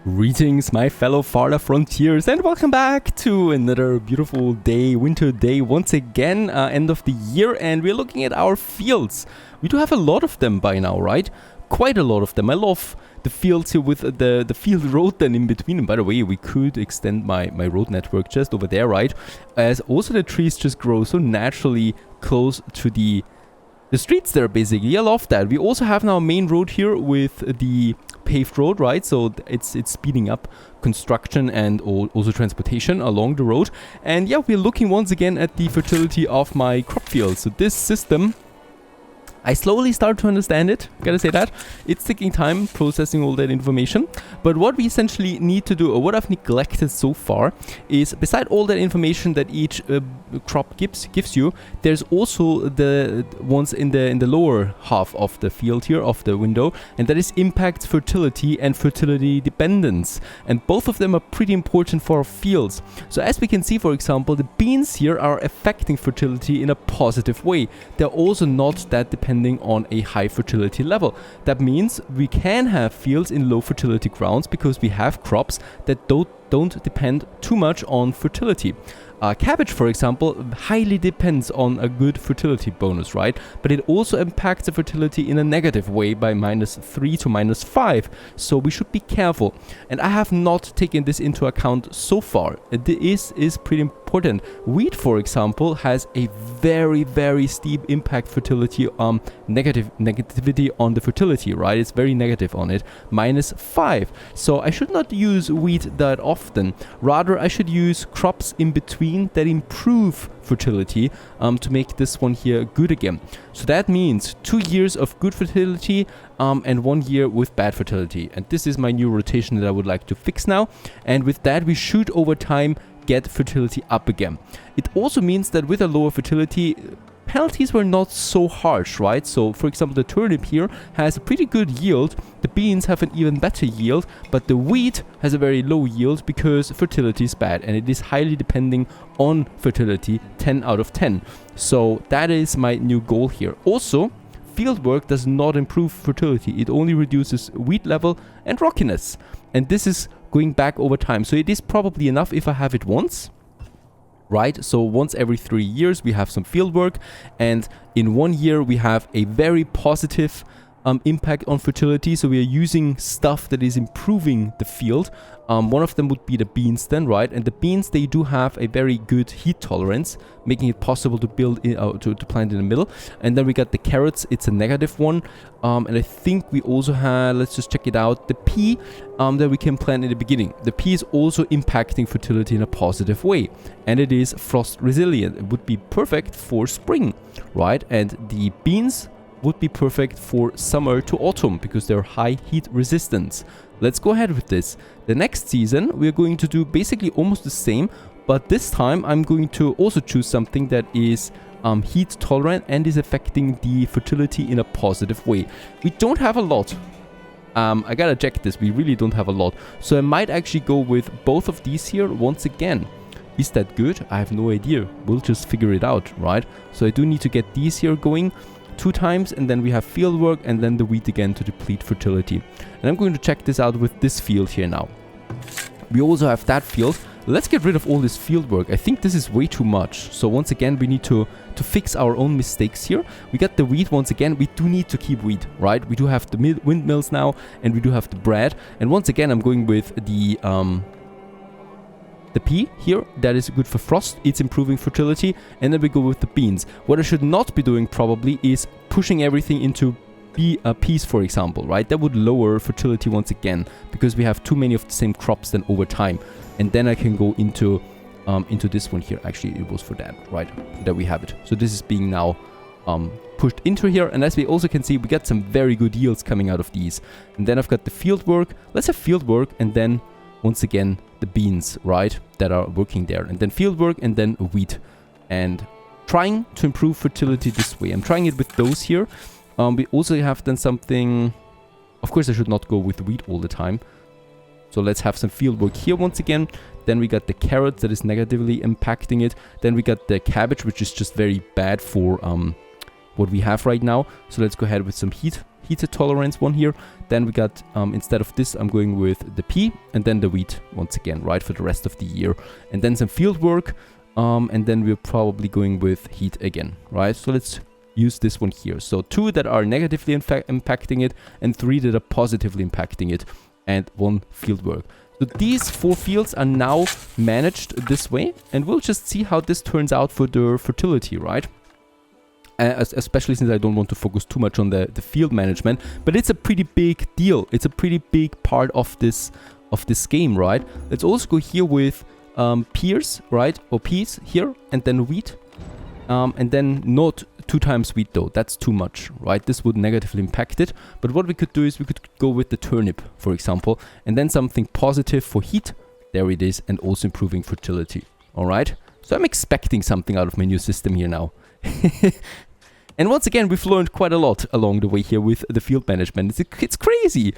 Greetings, my fellow Farthest Frontiers, and welcome back to another beautiful day, winter day, once again, end of the year, and we're looking at our fields. We do have a lot of them by now, right? Quite a lot of them. I love the fields here with the field road then in between. And by the way, we could extend my road network just over there, right? As also the trees just grow so naturally close to the streets there, basically. I love that. We also have now a main road here with the paved road, right? So it's speeding up construction and also transportation along the road. And yeah, we're looking once again at the fertility of my crop field. So this system, I slowly start to understand it, gotta say that. It's taking time processing all that information. But what we essentially need to do, or what I've neglected so far, is beside all that information that each crop gives you, there's also the ones in the lower half of the field here, of the window, and that is impacts fertility and fertility dependence. And both of them are pretty important for our fields. So as we can see, for example, the beans here are affecting fertility in a positive way. They're also not that dependent on a high fertility level. That means we can have fields in low fertility grounds because we have crops that don't depend too much on fertility. Cabbage, for example, highly depends on a good fertility bonus, right? But it also impacts the fertility in a negative way by -3 to -5. So we should be careful. And I have not taken this into account so far. This is pretty important. Wheat, for example, has a very steep impact fertility negativity on the fertility, right? It's very negative on it, -5. So I should not use wheat that often. Rather, I should use crops in between that improve fertility to make this one here good again. So that means 2 years of good fertility and 1 year with bad fertility. And this is my new rotation that I would like to fix now. And with that, we should over time get fertility up again. It also means that with a lower fertility, penalties were not so harsh, right? So, for example, the turnip here has a pretty good yield. The beans have an even better yield, but the wheat has a very low yield because fertility is bad, and it is highly depending on fertility, 10 out of 10. So that is my new goal here. Also, field work does not improve fertility. It only reduces wheat level and rockiness. And this is going back over time. So it is probably enough if I have it once. Right, so once every 3 years we have some field work, and in 1 year we have a very positive impact on fertility. So we are using stuff that is improving the field. One of them would be the beans then, right? And the beans, they do have a very good heat tolerance, making it possible to build to plant in the middle. And then we got the carrots, it's a negative one. And I think we also had, let's just check it out, the pea that we can plant in the beginning. The pea is also impacting fertility in a positive way, and it is frost resilient. It would be perfect for spring, right? And the beans would be perfect for summer to autumn because they're high heat resistance. Let's go ahead with this. The next season we're going to do basically almost the same, but this time I'm going to also choose something that is heat tolerant and is affecting the fertility in a positive way. We don't have a lot. I gotta check this. We really don't have a lot. So I might actually go with both of these here once again. Is that good? I have no idea. We'll just figure it out, right? So I do need to get these here going 2 times, and then we have field work and then the wheat again to deplete fertility. And I'm going to check this out with this field here now. We also have that field. Let's get rid of all this field work. I think this is way too much. So once again, we need to fix our own mistakes here. We got the wheat once again. We do need to keep wheat, right? We do have the windmills now, and we do have the bread. And once again, I'm going with the pea here, that is good for frost, it's improving fertility, and then we go with the beans. What I should not be doing probably is pushing everything into peas, for example, right? That would lower fertility once again because we have too many of the same crops then over time. And then I can go into this one here. Actually, it was for that, right? There we have it. So this is being now pushed into here, and as we also can see, we got some very good yields coming out of these. And then I've got the field work. Let's have field work, and then once again the beans, right, that are working there, and then field work, and then wheat, and trying to improve fertility this way. I'm trying it with those here. We also have done something. Of course, I should not go with wheat all the time. So let's have some field work here once again. Then we got the carrots that is negatively impacting it. Then we got the cabbage, which is just very bad for what we have right now. So let's go ahead with some heat heated tolerance one here. Then we got, instead of this, I'm going with the pea and then the wheat once again, right, for the rest of the year. And then some field work, and then we're probably going with heat again, right? So let's use this one here. So 2 that are negatively impacting it and 3 that are positively impacting it, and 1 field work. So these 4 fields are now managed this way, and we'll just see how this turns out for the fertility, right? Especially since I don't want to focus too much on the field management, but it's a pretty big deal. It's a pretty big part of this game, right? Let's also go here with peas, right? Or peas here, and then wheat. And then not 2 times wheat though, that's too much, right? This would negatively impact it. But what we could do is we could go with the turnip, for example, and then something positive for heat. There it is, and also improving fertility. All right? So I'm expecting something out of my new system here now. And once again, we've learned quite a lot along the way here with the field management. It's crazy.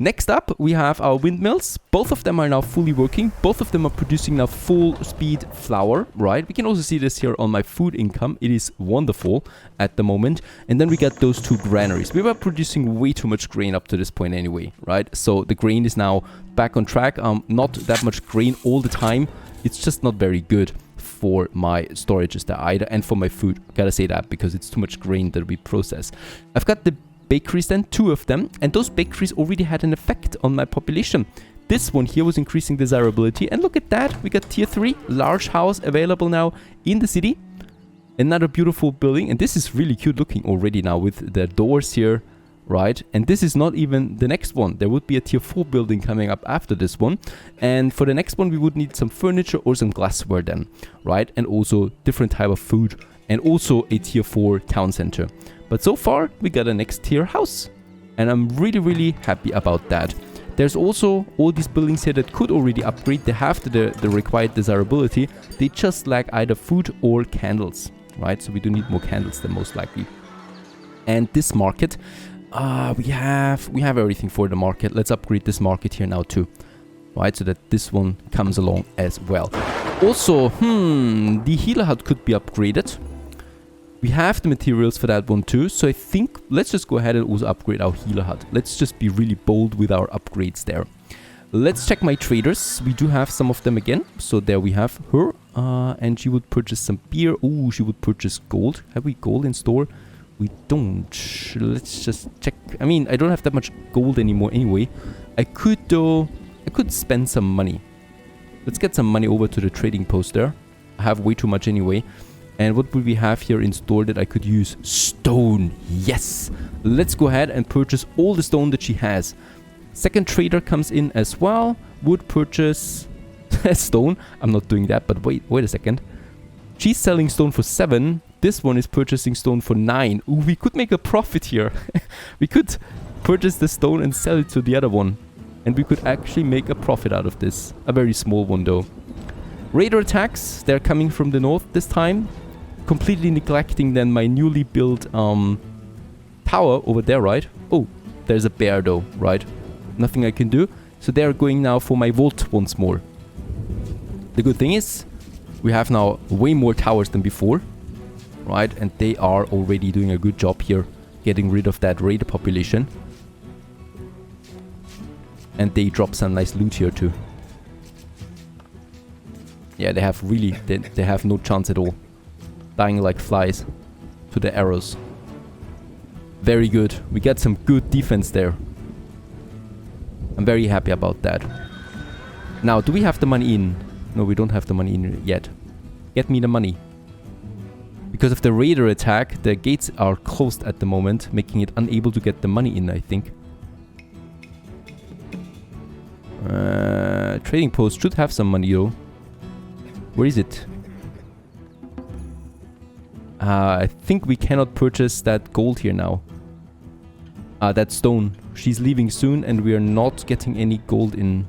Next up, we have our windmills. Both of them are now fully working. Both of them are producing now full speed flour, right? We can also see this here on my food income. It is wonderful at the moment. And then we got those 2 granaries. We were producing way too much grain up to this point anyway, right? So the grain is now back on track. Not that much grain all the time. It's just not very good for my storages there either, and for my food. Gotta say that, because it's too much grain that we process. I've got the bakeries then, 2 of them, and those bakeries already had an effect on my population. This one here was increasing desirability, and look at that, we got tier 3 large house available now in the city. Another beautiful building, and this is really cute looking already now with the doors here, right? And this is not even the next one. There would be a tier 4 building coming up after this one, and for the next one we would need some furniture or some glassware then, right? And also different type of food, and also a tier 4 town center. But so far we got a next tier house, and I'm really happy about that. There's also all these buildings here that could already upgrade. They have the required desirability. They just lack either food or candles, right? So we do need more candles then, most likely. And this market, we have everything for the market. Let's upgrade this market here now too, right? So that this one comes along as well. Also, the healer hut could be upgraded. We have the materials for that one too. So I think let's just go ahead and also upgrade our healer hut. Let's just be really bold with our upgrades there. Let's check my traders. We do have some of them again. So there we have her, and she would purchase some beer. Oh, she would purchase gold. Have we gold in store? We don't. Let's just check. I mean, I don't have that much gold anymore anyway. I could though, I could spend some money. Let's get some money over to the trading post there. I have way too much anyway. And what would we have here in store that I could use? Stone. Yes. Let's go ahead and purchase all the stone that she has. Second trader comes in as well. Would purchase stone. I'm not doing that, but wait a second. She's selling stone for 7. This one is purchasing stone for 9. Ooh, we could make a profit here. We could purchase the stone and sell it to the other one. And we could actually make a profit out of this. A very small one though. Raider attacks. They're coming from the north this time. Completely neglecting then my newly built tower over there, right? Oh, there's a bear though, right? Nothing I can do. So they're going now for my vault once more. The good thing is, we have now way more towers than before, right? And they are already doing a good job here, getting rid of that raider population. And they drop some nice loot here too. Yeah, they have really, they have no chance at all. Dying like flies to the arrows. Very good. We get some good defense there. I'm very happy about that. Now, do we have the money in? No, we don't have the money in yet. Get me the money. Because of the raider attack, the gates are closed at the moment, making it unable to get the money in, I think. Trading post should have some money though. Where is it? I think we cannot purchase that gold here now. That stone. She's leaving soon and we are not getting any gold in.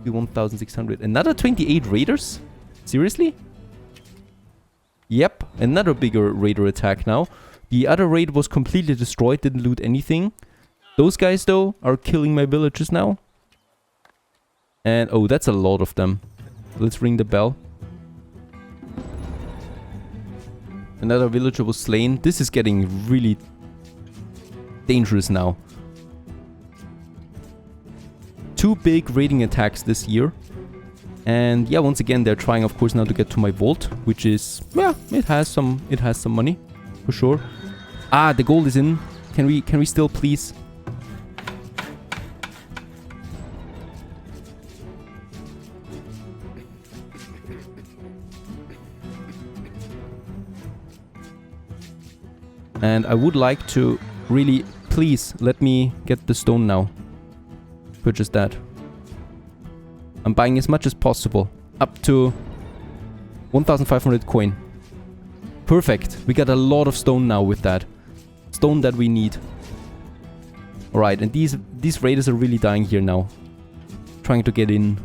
1,600. Another 28 raiders? Seriously? Yep, another bigger raider attack now. The other raid was completely destroyed, didn't loot anything. Those guys though are killing my villagers now. And oh, that's a lot of them. Let's ring the bell. Another villager was slain. This is getting really dangerous now. 2 big raiding attacks this year. And yeah, once again, they're trying, of course, now to get to my vault, which is, yeah, it has some money, for sure. Ah, the gold is in. Can we still please? And I would like to really, please, let me get the stone now. Purchase that. I'm buying as much as possible. Up to 1,500 coin. Perfect. We got a lot of stone now with that. Stone that we need. Alright, and these raiders are really dying here now. Trying to get in.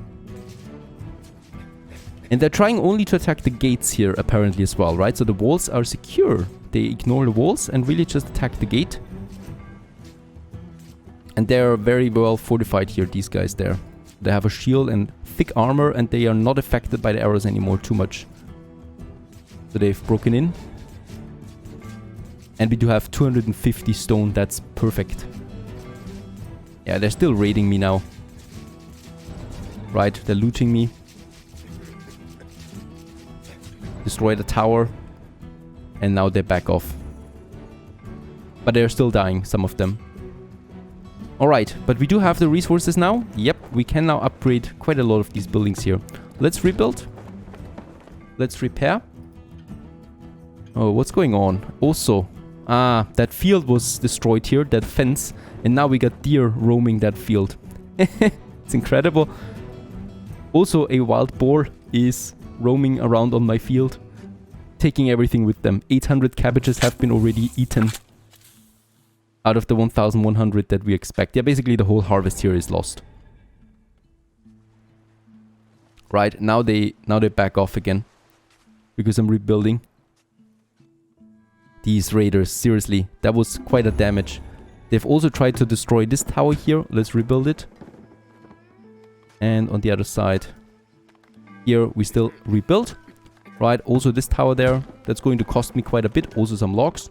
And they're trying only to attack the gates here, apparently, as well, right? So the walls are secure. They ignore the walls and really just attack the gate. And they're very well fortified here, these guys there. They have a shield and thick armor, and they are not affected by the arrows anymore too much. So they've broken in. And we do have 250 stone. That's perfect. Yeah, they're still raiding me now. Right, they're looting me. Destroy the tower. And now they back off. But they're still dying, some of them. Alright, but we do have the resources now. Yep, we can now upgrade quite a lot of these buildings here. Let's rebuild. Let's repair. Oh, what's going on? Also, that field was destroyed here, that fence. And now we got deer roaming that field. It's incredible. Also, a wild boar is roaming around on my field. Taking everything with them. 800 cabbages have been already eaten. Out of the 1,100 that we expect. Yeah, basically the whole harvest here is lost. Right, now they back off again. Because I'm rebuilding. These raiders, seriously, that was quite a damage. They've also tried to destroy this tower here. Let's rebuild it. And on the other side, here we still rebuild. Right, also this tower there, that's going to cost me quite a bit. Also some logs.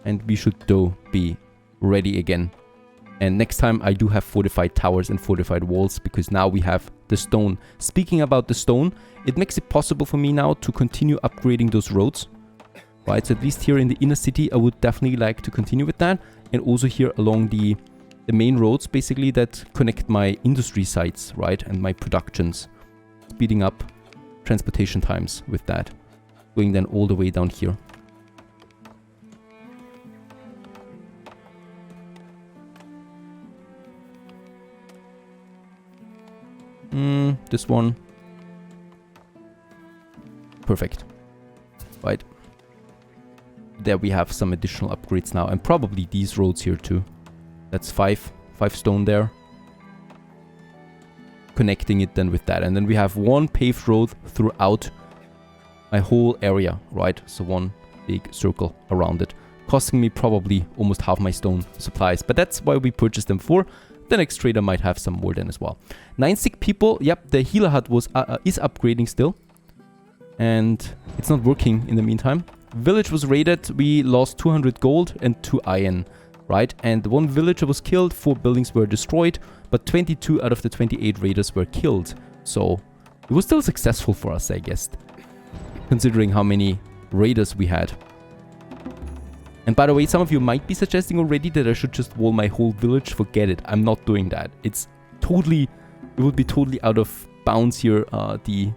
And we should though be ready again. And next time I do have fortified towers and fortified walls, because now we have the stone. Speaking about the stone, it makes it possible for me now to continue upgrading those roads. Right, so at least here in the inner city, I would definitely like to continue with that. And also here along the main roads, basically, that connect my industry sites, right, and my productions. Speeding up transportation times with that. Going then all the way down here. This one. Perfect. Right. There we have some additional upgrades now. And probably these roads here too. That's 5 stone there. Connecting it then with that. And then we have one paved road throughout my whole area. Right. So one big circle around it. Costing me probably almost half my stone supplies. But that's why we purchased them for. The next trader might have some more then as well. 9 sick people. Yep, the healer hut is upgrading still. And it's not working in the meantime. Village was raided. We lost 200 gold and 2 iron. Right? And one villager was killed. 4 buildings were destroyed. But 22 out of the 28 raiders were killed. So it was still successful for us, I guess. Considering how many raiders we had. And by the way, some of you might be suggesting already that I should just wall my whole village. Forget it. I'm not doing that. It would be totally out of bounds here, the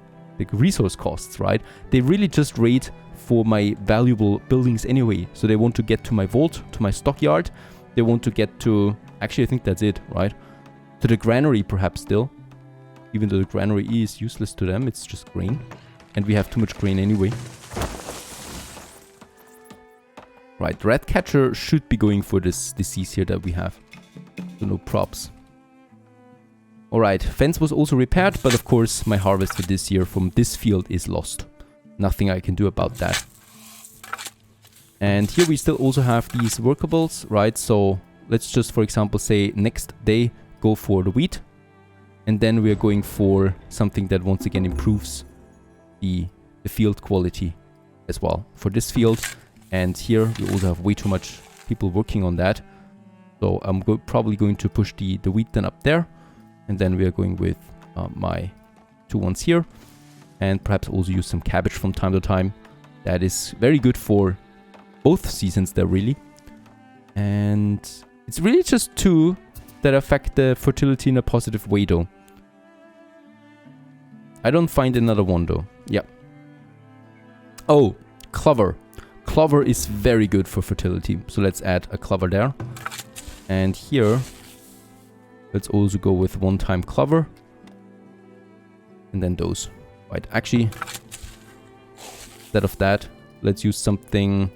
resource costs, right? They really just raid for my valuable buildings anyway. So they want to get to my vault, to my stockyard. They want to get to... Actually, I think that's it, right? To the granary, perhaps still. Even though the granary is useless to them. It's just grain. And we have too much grain anyway. Right, Ratcatcher should be going for this disease here that we have. So no props. Alright, fence was also repaired, but of course my harvest for this year from this field is lost. Nothing I can do about that. And here we still also have these workables, right? So let's just, for example, say next day go for the wheat. And then we are going for something that once again improves the field quality as well for this field. And here we also have way too much people working on that. So I'm probably going to push the wheat then up there. And then we are going with my 2 ones here. And perhaps also use some cabbage from time to time. That is very good for both seasons there, really. And it's really just 2 that affect the fertility in a positive way, though. I don't find another one, though. Yeah. Oh, clover. Clover is very good for fertility. So let's add a clover there. And here, let's also go with 1-time clover. And then those. Right, actually, instead of that, let's use something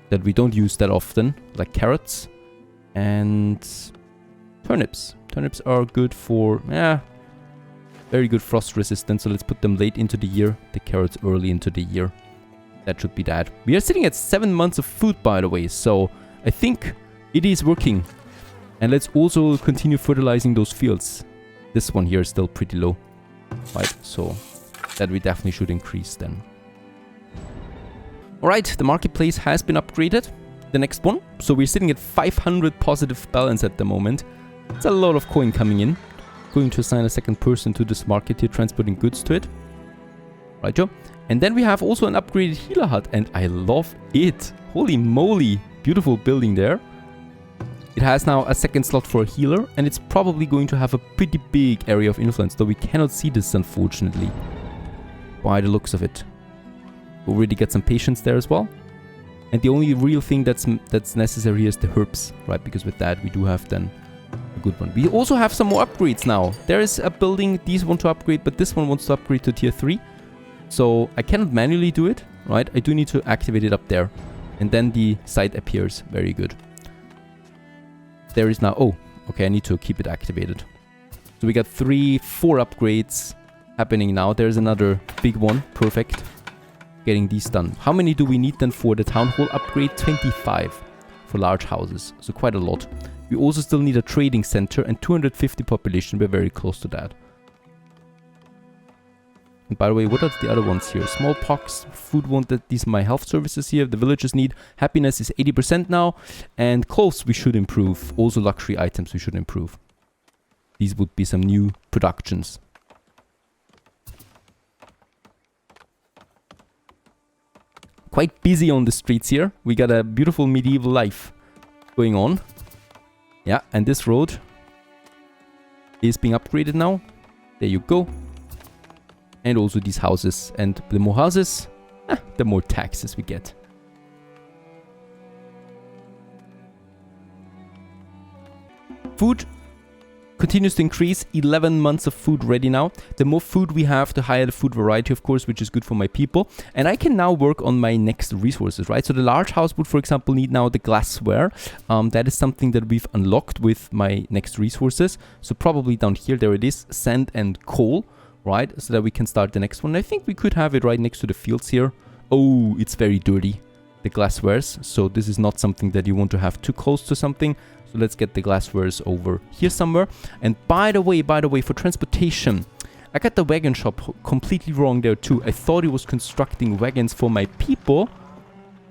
that we don't use that often, like carrots and turnips. Turnips are good for, very good frost resistance. So let's put them late into the year, the carrots early into the year. That should be that. We are sitting at 7 months of food, by the way, so I think it is working. And let's also continue fertilizing those fields. This one here is still pretty low, right? So that we definitely should increase then. Alright, the marketplace has been upgraded. The next one. So we're sitting at 500 positive balance at the moment. It's a lot of coin coming in. Going to assign a second person to this market here, transporting goods to it. Right, Joe? And then we have also an upgraded healer hut, and I love it. Holy moly, beautiful building there. It has now a second slot for a healer, and it's probably going to have a pretty big area of influence, though we cannot see this, unfortunately, by the looks of it. We'll really get some patience there as well. And the only real thing that's necessary is the herbs, right? Because with that, we do have then a good one. We also have some more upgrades now. There is a building these want to upgrade, but this one wants to upgrade to tier 3. So I cannot manually do it, right? I do need to activate it up there. And then the site appears. Very good. There is now... Oh, okay, I need to keep it activated. So we got 4 upgrades happening now. There's another big one. Perfect. Getting these done. How many do we need then for the town hall upgrade? 25 for large houses. So quite a lot. We also still need a trading center and 250 population. We're very close to that. And by the way, what are the other ones here? Smallpox, food wanted. These are my health services here. The villagers need. Happiness is 80% now. And clothes we should improve. Also luxury items we should improve. These would be some new productions. Quite busy on the streets here. We got a beautiful medieval life going on. Yeah, and this road is being upgraded now. There you go. And also these houses. And the more houses, the more taxes we get. Food continues to increase. 11 months of food ready now. The more food we have, the higher the food variety, of course, which is good for my people. And I can now work on my next resources, right? So the large house would, for example, need now the glassware. That is something that we've unlocked with my next resources. So probably down here, there it is, sand and coal, right? So that we can start the next one. I think we could have it right next to the fields here. Oh, it's very dirty, the glasswares. So this is not something that you want to have too close to something. So let's get the glasswares over here somewhere. And by the way, for transportation, I got the wagon shop completely wrong there too. I thought it was constructing wagons for my people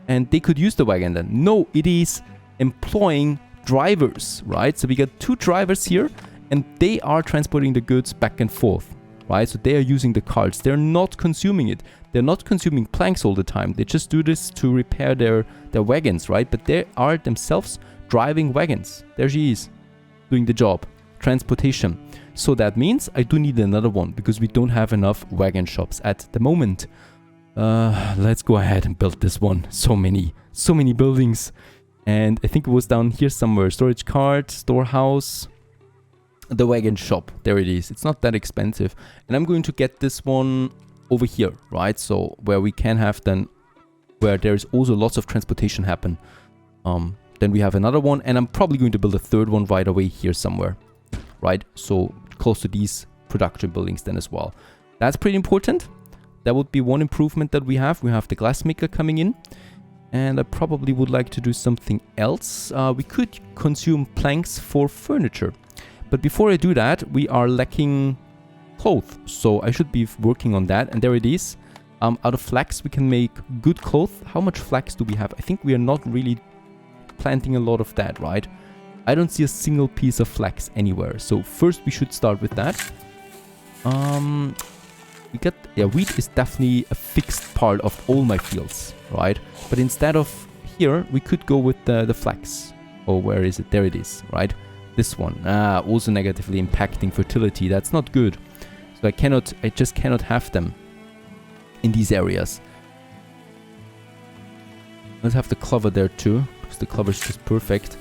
and they could use the wagon then. No, it is employing drivers, right? So we got 2 drivers here and they are transporting the goods back and forth, right? So they are using the carts. They're not consuming it. They're not consuming planks all the time. They just do this to repair their wagons, right? But they are themselves driving wagons. There she is, doing the job. Transportation. So that means I do need another one because we don't have enough wagon shops at the moment. Let's go ahead and build this one. So many buildings. And I think it was down here somewhere. Storage cart, storehouse, the wagon shop. There it is. It's not that expensive. And I'm going to get this one over here, right? So where we can have then, where there's also lots of transportation happen. Then we have another one, and I'm probably going to build a 3rd one right away here somewhere, right? So close to these production buildings then as well. That's pretty important. That would be one improvement that we have. We have the glassmaker coming in, and I probably would like to do something else. We could consume planks for furniture, but before I do that, we are lacking cloth, so I should be working on that. And there it is. Out of flax, we can make good cloth. How much flax do we have? I think we are not really planting a lot of that, right? I don't see a single piece of flax anywhere. So first we should start with that. Wheat is definitely a fixed part of all my fields, right? But instead of here, we could go with the flax. Oh, where is it? There it is, right? This one. Also negatively impacting fertility. That's not good. So I just cannot have them in these areas. Let's have the clover there too, because the clover is just perfect.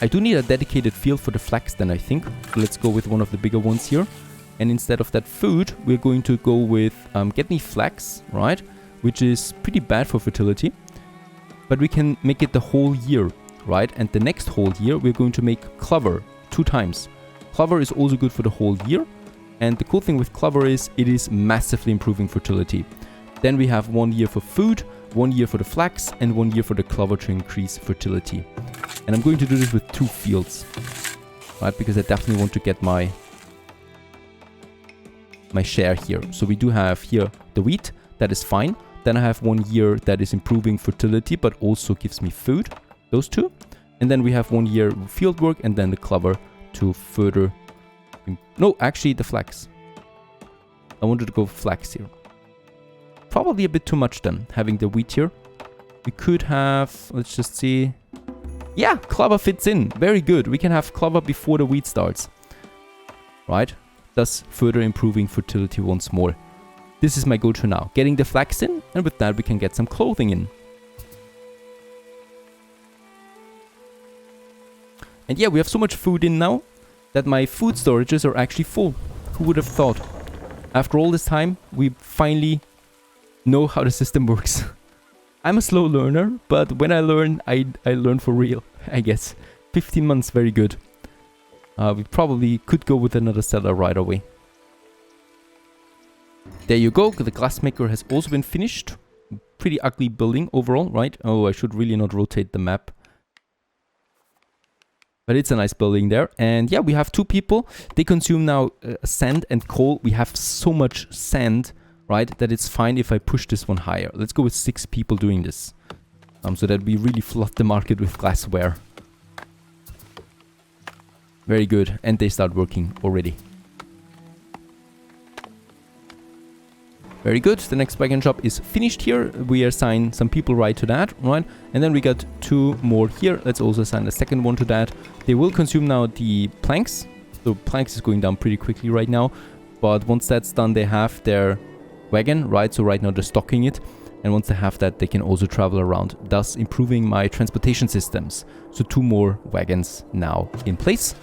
I do need a dedicated field for the flax then, I think. So let's go with one of the bigger ones here. And instead of that food, we're going to go with get me flax, right? Which is pretty bad for fertility. But we can make it the whole year, right? And the next whole year, we're going to make clover 2 times. Clover is also good for the whole year. And the cool thing with clover is it is massively improving fertility. Then we have 1 year for food, 1 year for the flax, and 1 year for the clover to increase fertility. And I'm going to do this with 2 fields, right? Because I definitely want to get my share here. So we do have here the wheat, that is fine. Then I have 1 year that is improving fertility, but also gives me food, those 2. And then we have 1 year field work, and then the clover to further... No, actually the flax. I wanted to go flax here. Probably a bit too much then, having the wheat here. We could have, let's just see. Yeah, clover fits in. Very good. We can have clover before the wheat starts. Right? Thus further improving fertility once more. This is my go-to now. Getting the flax in, and with that we can get some clothing in. And yeah, we have so much food in now that my food storages are actually full. Who would have thought? After all this time, we finally know how the system works. I'm a slow learner, but when I learn, I learn for real, I guess. 15 months, very good. We probably could go with another cellar right away. There you go, the glassmaker has also been finished. Pretty ugly building overall, right? Oh, I should really not rotate the map. But it's a nice building there. And yeah, we have 2 people. They consume now sand and coal. We have so much sand, right, that it's fine if I push this one higher. Let's go with 6 people doing this. So that we really flood the market with glassware. Very good. And they start working already. Very good. The next wagon shop is finished here. We assign some people right to that, right? And then we got 2 more here. Let's also assign a second one to that. They will consume now the planks. So planks is going down pretty quickly right now. But once that's done, they have their wagon, right? So right now they're stocking it. And once they have that, they can also travel around, thus improving my transportation systems. So 2 more wagons now in place.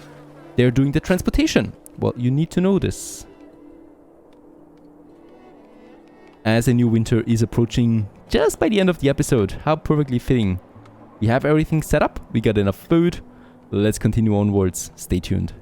They're doing the transportation. Well, you need to know this. As a new winter is approaching just by the end of the episode. How perfectly fitting. We have everything set up. We got enough food. Let's continue onwards. Stay tuned.